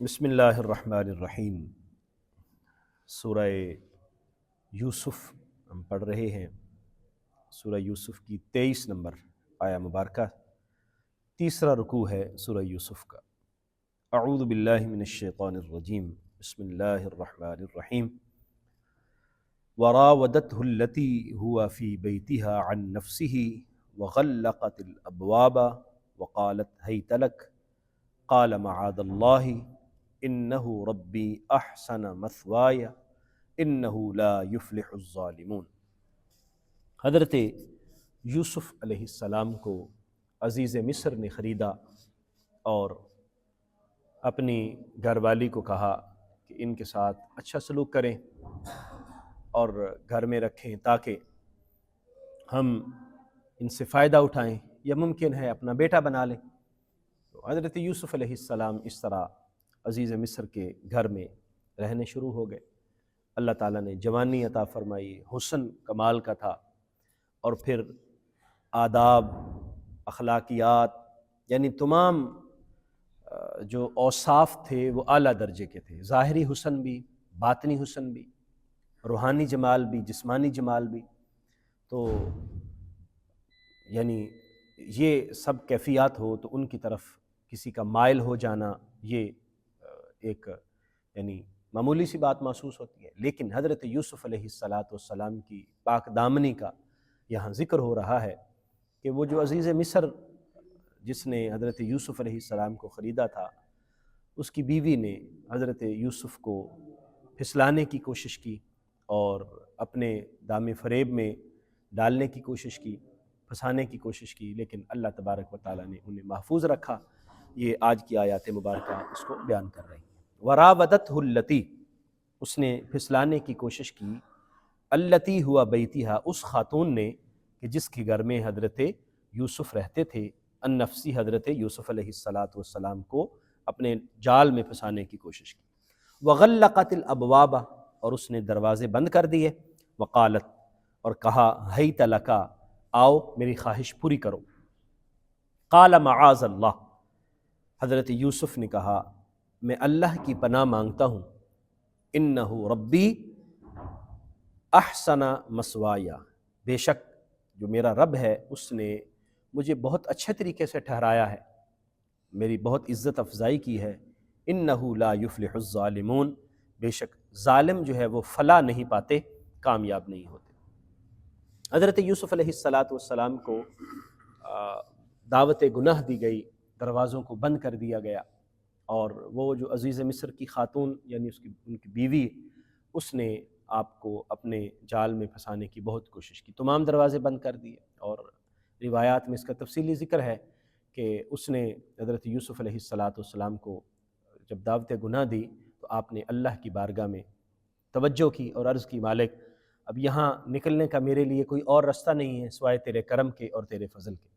بسم اللہ الرحمن الرحیم۔ سورہ یوسف ہم پڑھ رہے ہیں۔ سورہ یوسف کی 23 نمبر آیا مبارکہ، تیسرا رکوع ہے سورہ یوسف کا۔ اعوذ باللہ من الشیطان الرجیم، بسم اللہ الرحمن الرحیم۔ وراودته التي هو في بيتها عن نفسه وغلقت الأبواب وقالت هيت لك قال معاذ الله إنه ربي أحسن مثواي إنه لا يفلح الظالمون۔ حضرت یوسف علیہ السلام کو عزیز مصر نے خریدا اور اپنی گھر والی کو کہا کہ ان کے ساتھ اچھا سلوک کریں اور گھر میں رکھیں تاکہ ہم ان سے فائدہ اٹھائیں یا ممکن ہے اپنا بیٹا بنا لیں۔ تو حضرت یوسف علیہ السلام اس طرح عزیز مصر کے گھر میں رہنے شروع ہو گئے۔ اللہ تعالیٰ نے جوانی عطا فرمائی، حسن کمال کا تھا، اور پھر آداب، اخلاقیات، یعنی تمام جو اوصاف تھے وہ اعلیٰ درجے کے تھے۔ ظاہری حسن بھی، باطنی حسن بھی، روحانی جمال بھی، جسمانی جمال بھی۔ تو یعنی یہ سب کیفیات ہو تو ان کی طرف کسی کا مائل ہو جانا یہ ایک یعنی معمولی سی بات محسوس ہوتی ہے، لیکن حضرت یوسف علیہ السلام کی پاک دامنی کا یہاں ذکر ہو رہا ہے کہ وہ جو عزیز مصر جس نے حضرت یوسف علیہ السلام کو خریدا تھا، اس کی بیوی نے حضرت یوسف کو پھسلانے کی کوشش کی اور اپنے دام فریب میں ڈالنے کی کوشش کی، پھنسانے کی کوشش کی، لیکن اللہ تبارک و تعالیٰ نے انہیں محفوظ رکھا۔ یہ آج کی آیات مبارکہ اس کو بیان کر رہی ہیں۔ وراودته التی، اس نے پھسلانے کی کوشش کی، التی ہوا بیتھا، اس خاتون نے کہ جس کے گھر میں حضرت یوسف رہتے تھے، ان نفسی، حضرت یوسف علیہ السلام کو اپنے جال میں پھنسانے کی کوشش کی۔ وغلقت الابواب، اور اس نے دروازے بند کر دیے۔ وقالت، اور کہا، ہیت لکا، آؤ میری خواہش پوری کرو۔ قال معاذ اللہ، حضرت یوسف نے کہا میں اللہ کی پناہ مانگتا ہوں، انہ ربی احسن مثوایا، بے شک جو میرا رب ہے اس نے مجھے بہت اچھے طریقے سے ٹھہرایا ہے، میری بہت عزت افزائی کی ہے۔ انہ لا یفلح الظالمون، بے شک ظالم جو ہے وہ فلاح نہیں پاتے، کامیاب نہیں ہوتے۔ حضرت یوسف علیہ السلام کو دعوت گناہ دی گئی، دروازوں کو بند کر دیا گیا، اور وہ جو عزیز مصر کی خاتون یعنی ان کی بیوی، اس نے آپ کو اپنے جال میں پھنسانے کی بہت کوشش کی، تمام دروازے بند کر دیے۔ اور روایات میں اس کا تفصیلی ذکر ہے کہ اس نے حضرت یوسف علیہ السلام کو جب دعوت گناہ دی تو آپ نے اللہ کی بارگاہ میں توجہ کی اور عرض کی، مالک اب یہاں نکلنے کا میرے لیے کوئی اور راستہ نہیں ہے سوائے تیرے کرم کے اور تیرے فضل کے۔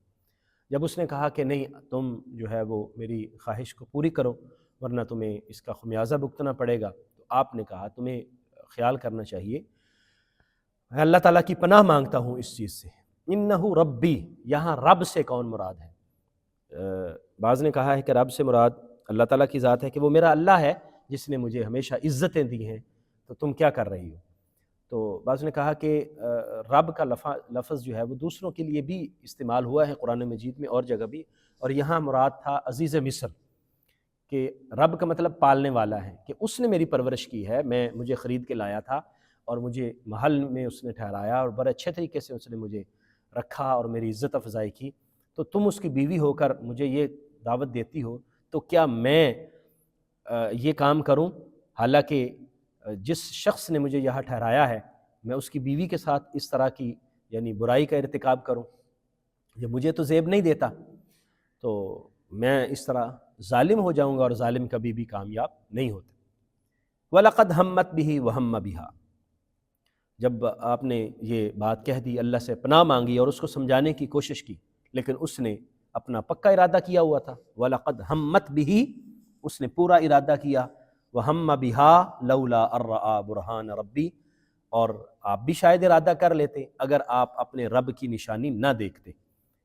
جب اس نے کہا کہ نہیں، تم جو ہے وہ میری خواہش کو پوری کرو ورنہ تمہیں اس کا خمیازہ بھگتنا پڑے گا، تو آپ نے کہا تمہیں خیال کرنا چاہیے، میں اللہ تعالیٰ کی پناہ مانگتا ہوں اس چیز سے۔ انہ ربی، یہاں رب سے کون مراد ہے؟ بعض نے کہا ہے کہ رب سے مراد اللہ تعالیٰ کی ذات ہے، کہ وہ میرا اللہ ہے جس نے مجھے ہمیشہ عزتیں دی ہیں، تو تم کیا کر رہی ہو؟ تو بعض نے کہا کہ رب کا لفظ جو ہے وہ دوسروں کے لیے بھی استعمال ہوا ہے قرآن مجید میں اور جگہ بھی، اور یہاں مراد تھا عزیز مصر، کہ رب کا مطلب پالنے والا ہے، کہ اس نے میری پرورش کی ہے، مجھے خرید کے لایا تھا اور مجھے محل میں اس نے ٹھہرایا اور بڑے اچھے طریقے سے اس نے مجھے رکھا اور میری عزت افزائی کی، تو تم اس کی بیوی ہو کر مجھے یہ دعوت دیتی ہو، تو کیا میں یہ کام کروں؟ حالانکہ جس شخص نے مجھے یہاں ٹھہرایا ہے میں اس کی بیوی کے ساتھ اس طرح کی یعنی برائی کا ارتکاب کروں، یہ مجھے تو زیب نہیں دیتا، تو میں اس طرح ظالم ہو جاؤں گا، اور ظالم کبھی بھی کامیاب نہیں ہوتے۔ وَلَقَدْ هَمَّتْ بِهِ وَهَمَّ بِهَا، جب آپ نے یہ بات کہہ دی، اللہ سے پناہ مانگی اور اس کو سمجھانے کی کوشش کی، لیکن اس نے اپنا پکا ارادہ کیا ہوا تھا۔ وَلَقَدْ هَمَّتْ بِهِ، اس نے پورا ارادہ کیا۔ وَهَمَّ بِهَا لَوْلَا أَن رَأَىٰ بُرْهَانَ رَبِّي، اور آپ بھی شاید ارادہ کر لیتے اگر آپ اپنے رب کی نشانی نہ دیکھتے۔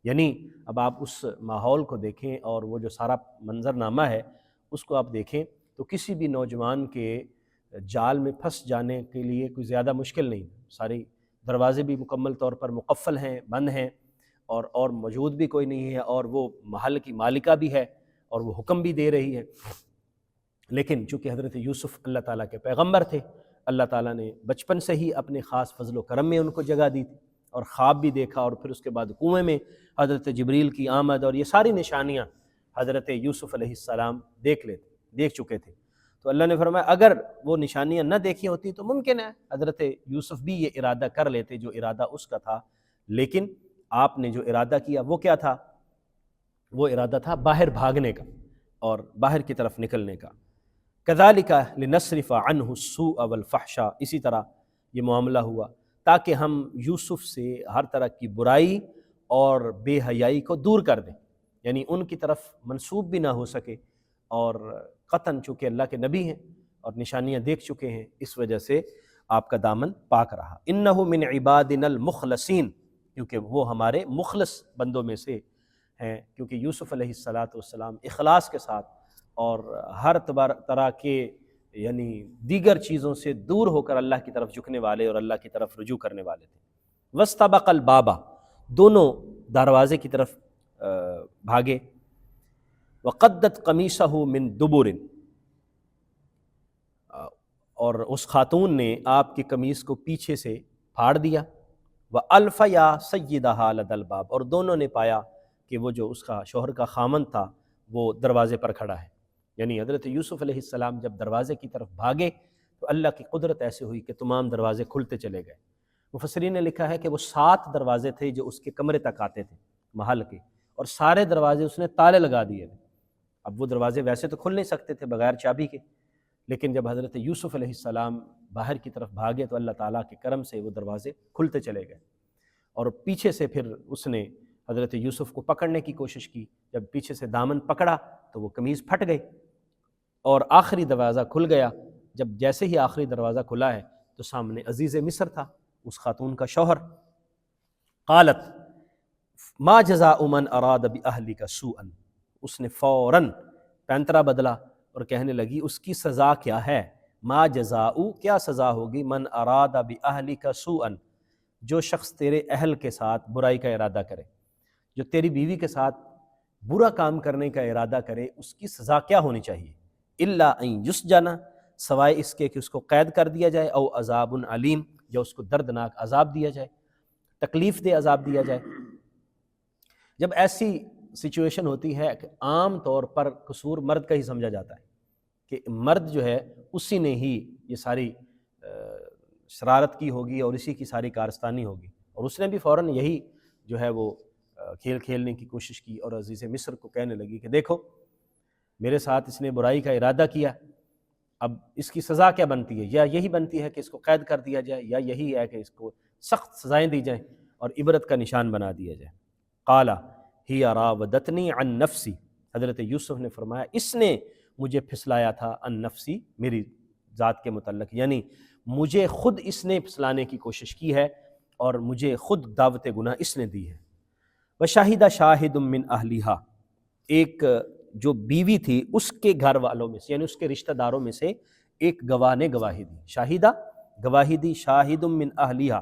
یعنی اب آپ اس ماحول کو دیکھیں اور وہ جو سارا منظرنامہ ہے اس کو آپ دیکھیں تو کسی بھی نوجوان کے جال میں پھنس جانے کے لیے کوئی زیادہ مشکل نہیں، سارے دروازے بھی مکمل طور پر مقفل ہیں، بند ہیں، اور موجود بھی کوئی نہیں ہے، اور وہ محل کی مالکہ بھی ہے اور وہ حکم بھی دے رہی ہے۔ لیکن چونکہ حضرت یوسف اللہ تعالیٰ کے پیغمبر تھے، اللہ تعالیٰ نے بچپن سے ہی اپنے خاص فضل و کرم میں ان کو جگہ دی تھی، اور خواب بھی دیکھا، اور پھر اس کے بعد کنویں میں حضرت جبریل کی آمد، اور یہ ساری نشانیاں حضرت یوسف علیہ السلام دیکھ چکے تھے۔ تو اللہ نے فرمایا اگر وہ نشانیاں نہ دیکھی ہوتی تو ممکن ہے حضرت یوسف بھی یہ ارادہ کر لیتے جو ارادہ اس کا تھا، لیکن آپ نے جو ارادہ کیا وہ کیا تھا؟ وہ ارادہ تھا باہر بھاگنے کا اور باہر کی طرف نکلنے کا۔ كَذَلِكَ لِنَصْرِفَ عَنْهُ السُّوءَ وَالْفَحْشَاءَ، اسی طرح یہ معاملہ ہوا تاکہ ہم یوسف سے ہر طرح کی برائی اور بے حیائی کو دور کر دیں، یعنی ان کی طرف منسوب بھی نہ ہو سکے، اور قطعاً چونکہ اللہ کے نبی ہیں اور نشانیاں دیکھ چکے ہیں، اس وجہ سے آپ کا دامن پاک رہا۔ إِنَّهُ مِنْ عِبَادِنَا الْمُخْلَصِينَ، کیونکہ وہ ہمارے مخلص بندوں میں سے ہیں، کیونکہ یوسف علیہ السلام اخلاص کے ساتھ اور ہر طرح کے یعنی دیگر چیزوں سے دور ہو کر اللہ کی طرف جھکنے والے اور اللہ کی طرف رجوع کرنے والے تھے۔ وَاسْتَبَقَ الْبَابَ، دونوں دروازے کی طرف بھاگے۔ وَقَدَّتْ قَمِيصَهُ مِنْ دُبُرٍ، اور اس خاتون نے آپ کی قمیص کو پیچھے سے پھاڑ دیا۔ وَأَلْفَيَا سَيِّدَهَا لَدَى الْبَابِ، اور دونوں نے پایا کہ وہ جو اس کا شوہر کا خامند تھا وہ دروازے پر کھڑا ہے۔ یعنی حضرت یوسف علیہ السلام جب دروازے کی طرف بھاگے تو اللہ کی قدرت ایسے ہوئی کہ تمام دروازے کھلتے چلے گئے۔ مفسرین نے لکھا ہے کہ وہ 7 دروازے تھے جو اس کے کمرے تک آتے تھے محل کے، اور سارے دروازے اس نے تالے لگا دیے تھے۔ اب وہ دروازے ویسے تو کھل نہیں سکتے تھے بغیر چابی کے، لیکن جب حضرت یوسف علیہ السلام باہر کی طرف بھاگے تو اللہ تعالیٰ کے کرم سے وہ دروازے کھلتے چلے گئے، اور پیچھے سے پھر اس نے حضرت یوسف کو پکڑنے کی کوشش کی۔ جب پیچھے سے دامن پکڑا تو وہ قمیض پھٹ گئی، اور آخری دروازہ کھل گیا۔ جب جیسے ہی آخری دروازہ کھلا ہے تو سامنے عزیز مصر تھا، اس خاتون کا شوہر۔ قالت ما جزاء من اراد باہلک سوءا، اس نے فوراً پینترا بدلا اور کہنے لگی اس کی سزا کیا ہے؟ ما جزاء، کیا سزا ہوگی؟ من اراد باہلک سوءا، جو شخص تیرے اہل کے ساتھ برائی کا ارادہ کرے، جو تیری بیوی کے ساتھ برا کام کرنے کا ارادہ کرے، اس کی سزا کیا ہونی چاہیے؟ الا ان یسجن، سوائے اس کے کہ اس کو قید کر دیا جائے، او عذاب علیم، یا اس کو دردناک عذاب دیا جائے، تکلیف دہ عذاب دیا جائے۔ جب ایسی سچویشن ہوتی ہے کہ عام طور پر قصور مرد کا ہی سمجھا جاتا ہے کہ مرد جو ہے اسی نے ہی یہ ساری شرارت کی ہوگی اور اسی کی ساری کارستانی ہوگی، اور اس نے بھی فوراً یہی جو ہے وہ کھیل کھیلنے کی کوشش کی، اور عزیز مصر کو کہنے لگی کہ دیکھو میرے ساتھ اس نے برائی کا ارادہ کیا، اب اس کی سزا کیا بنتی ہے؟ یا یہی بنتی ہے کہ اس کو قید کر دیا جائے، یا یہی ہے کہ اس کو سخت سزائیں دی جائیں اور عبرت کا نشان بنا دیا جائے۔ قال ہی راودتنی عن نفسی، حضرت یوسف نے فرمایا اس نے مجھے پھسلایا تھا عن نفسی، میری ذات کے متعلق، یعنی مجھے خود اس نے پھسلانے کی کوشش کی ہے اور مجھے خود دعوت گناہ اس نے دی ہے۔ وشاہدہ شاہد من اہلیہا، ایک جو بیوی تھی اس کے گھر والوں میں سے، یعنی اس کے رشتہ داروں میں سے ایک گواہ نے گواہی دی، شاہدہ گواہی دی، شاہد من اہلیہا،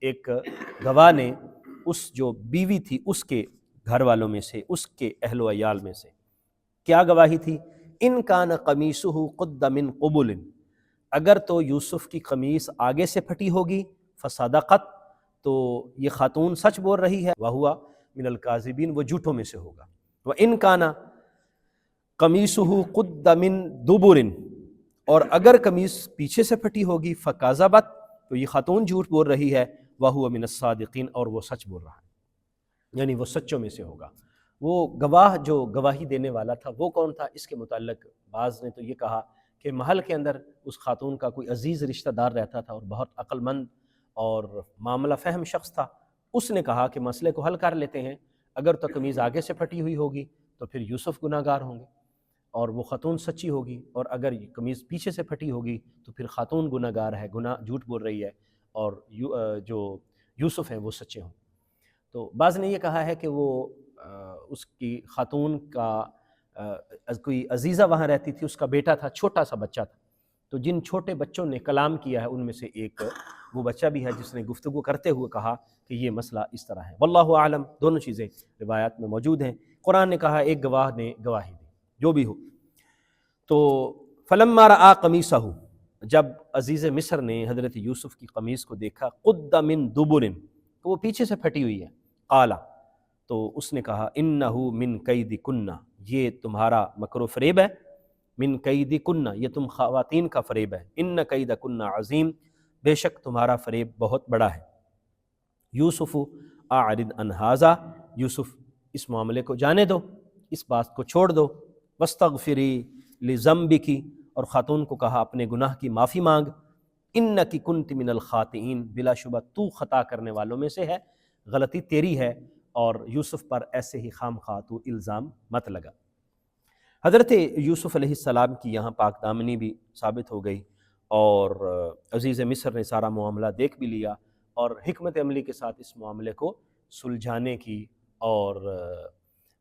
ایک گواہ نے اس جو بیوی تھی اس کے گھر والوں میں سے، اس کے اہل و عیال میں سے۔ کیا گواہی تھی؟ ان کان قمیصہ قد من قبل، اگر تو یوسف کی قمیص آگے سے پھٹی ہوگی، فصدقت، تو یہ خاتون سچ بول رہی ہے، وہوا من الکاذبین، وہ جھوٹوں میں سے ہوگا۔ وان کان قمیصہ قد من دبر، اور اگر قمیص پیچھے سے پھٹی ہوگی، فکذبت، تو یہ خاتون جھوٹ بول رہی ہے، وہو من الصادقین، اور وہ سچ بول رہا ہے، یعنی وہ سچوں میں سے ہوگا۔ وہ گواہ جو گواہی دینے والا تھا وہ کون تھا؟ اس کے متعلق بعض نے تو یہ کہا کہ محل کے اندر اس خاتون کا کوئی عزیز رشتہ دار رہتا تھا اور بہت عقل مند اور معاملہ فہم شخص تھا، اس نے کہا کہ مسئلے کو حل کر لیتے ہیں، اگر تو قمیض آگے سے پھٹی ہوئی ہوگی تو پھر یوسف گناہ گار ہوں گے اور وہ خاتون سچی ہوگی، اور اگر قمیض پیچھے سے پھٹی ہوگی تو پھر خاتون گناہ گار ہے، جھوٹ بول رہی ہے، اور جو یوسف ہیں وہ سچے ہوں۔ تو بعض نے یہ کہا ہے کہ وہ اس کی خاتون کا کوئی عزیزہ وہاں رہتی تھی، اس کا بیٹا تھا، چھوٹا سا بچہ تھا، تو جن چھوٹے بچوں نے کلام کیا ہے ان میں سے ایک وہ بچہ بھی ہے جس نے گفتگو کرتے ہوئے کہا کہ یہ مسئلہ اس طرح ہے۔ واللہ اعلم، دونوں چیزیں روایات میں موجود ہیں۔ قرآن نے کہا ایک گواہ نے گواہی دی، جو بھی ہو۔ تو فلما رأى قمیصہ، جب عزیز مصر نے حضرت یوسف کی قمیص کو دیکھا، قد من دبر، تو وہ پیچھے سے پھٹی ہوئی ہے، قالا، تو اس نے کہا انہ من کیدکن، یہ تمہارا مکر و فریب ہے، من کیدکن، یہ تم خواتین کا فریب ہے، ان کیدکن عظیم، بے شک تمہارا فریب بہت بڑا ہے۔ یوسف اعرض عن ھذا، یوسف اس معاملے کو جانے دو، اس بات کو چھوڑ دو، واستغفری لذنبک، اور خاتون کو کہا اپنے گناہ کی معافی مانگ، انک کنت من الخاطئین، بلا شبہ تو خطا کرنے والوں میں سے ہے، غلطی تیری ہے، اور یوسف پر ایسے ہی خام خواہ تو الزام مت لگا۔ حضرت یوسف علیہ السلام کی یہاں پاک دامنی بھی ثابت ہو گئی، اور عزیز مصر نے سارا معاملہ دیکھ بھی لیا، اور حکمت عملی کے ساتھ اس معاملے کو سلجھانے کی اور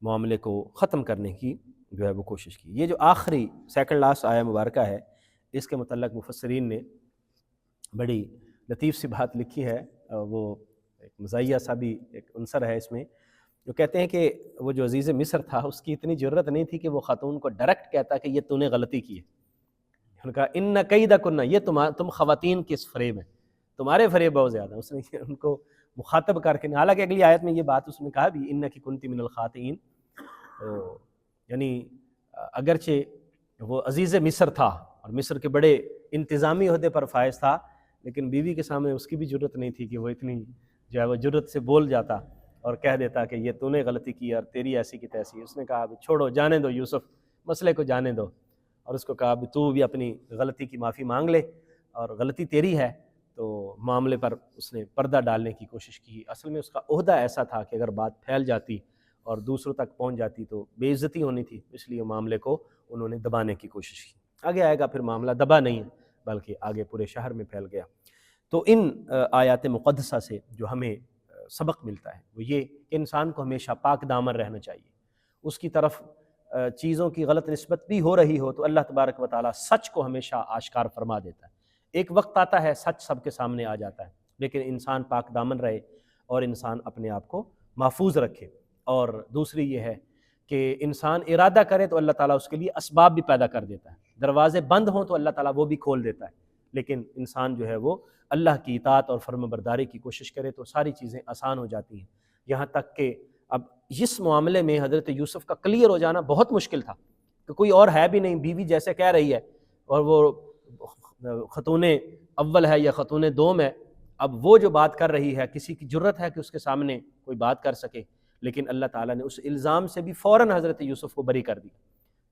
معاملے کو ختم کرنے کی جو ہے وہ کوشش کی۔ یہ جو آخری سیکنڈ لاسٹ آیہ مبارکہ ہے، اس کے متعلق مفسرین نے بڑی لطیف سی بات لکھی ہے، وہ ایک مزاحیہ سا بھی ایک عنصر ہے اس میں، جو کہتے ہیں کہ وہ جو عزیز مصر تھا اس کی اتنی جرت نہیں تھی کہ وہ خاتون کو ڈائریکٹ کہتا کہ یہ تو نے غلطی کی ہے۔ انہوں نے کہا ان کیدکن، یہ تم خواتین کے فریب ہیں، تمہارے فریب بہت زیادہ۔ اس نے ان کو مخاطب کر کے، حالانکہ اگلی آیت میں یہ بات اس نے کہا بھی انک کنت من الخاطئین، یعنی اگرچہ وہ عزیز مصر تھا اور مصر کے بڑے انتظامی عہدے پر فائز تھا، لیکن بیوی کے سامنے اس کی بھی جرت نہیں تھی کہ وہ اتنی جو ہے وہ جرت سے بول جاتا اور کہہ دیتا کہ یہ تو نے غلطی کی اور تیری ایسی کی تیسی۔ اس نے کہا چھوڑو، جانے دو یوسف، مسئلے کو جانے دو، اور اس کو کہا تو بھی اپنی غلطی کی معافی مانگ لے، اور غلطی تیری ہے۔ تو معاملے پر اس نے پردہ ڈالنے کی کوشش کی۔ اصل میں اس کا عہدہ ایسا تھا کہ اگر بات پھیل جاتی اور دوسروں تک پہنچ جاتی تو بے عزتی ہونی تھی، اس لیے معاملے کو انہوں نے دبانے کی کوشش کی۔ آگے آئے گا پھر معاملہ دبا نہیں ہے بلکہ آگے پورے شہر میں پھیل گیا۔ تو ان آیات مقدسہ سے جو ہمیں سبق ملتا ہے وہ یہ کہ انسان کو ہمیشہ پاک دامن رہنا چاہیے۔ اس کی طرف چیزوں کی غلط نسبت بھی ہو رہی ہو تو اللہ تبارک و تعالیٰ سچ کو ہمیشہ آشکار فرما دیتا ہے۔ ایک وقت آتا ہے سچ سب کے سامنے آ جاتا ہے، لیکن انسان پاک دامن رہے اور انسان اپنے آپ کو محفوظ رکھے۔ اور دوسری یہ ہے کہ انسان ارادہ کرے تو اللہ تعالیٰ اس کے لیے اسباب بھی پیدا کر دیتا ہے، دروازے بند ہوں تو اللہ تعالیٰ وہ بھی کھول دیتا ہے، لیکن انسان جو ہے وہ اللہ کی اطاعت اور فرم برداری کی کوشش کرے تو ساری چیزیں آسان ہو جاتی ہیں۔ یہاں تک کہ اب اس معاملے میں حضرت یوسف کا کلیئر ہو جانا بہت مشکل تھا کہ کوئی اور ہے بھی نہیں، بیوی جیسے کہہ رہی ہے اور وہ خاتون اول ہے یا خاتون دوم ہے، اب وہ جو بات کر رہی ہے کسی کی جرت ہے کہ اس کے سامنے کوئی بات کر سکے، لیکن اللہ تعالیٰ نے اس الزام سے بھی فوراً حضرت یوسف کو بری کر دی۔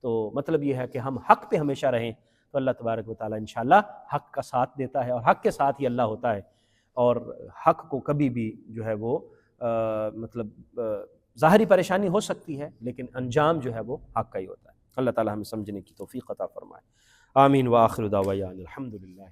تو مطلب یہ ہے کہ ہم حق پہ ہمیشہ رہیں تو اللہ تبارک و تعالیٰ انشاءاللہ حق کا ساتھ دیتا ہے، اور حق کے ساتھ ہی اللہ ہوتا ہے، اور حق کو کبھی بھی جو ہے وہ ظاہری پریشانی ہو سکتی ہے لیکن انجام جو ہے وہ حق کا ہی ہوتا ہے۔ اللہ تعالیٰ ہمیں سمجھنے کی توفیق عطا فرمائے۔ آمین وآخر دعوانا الحمدللہ۔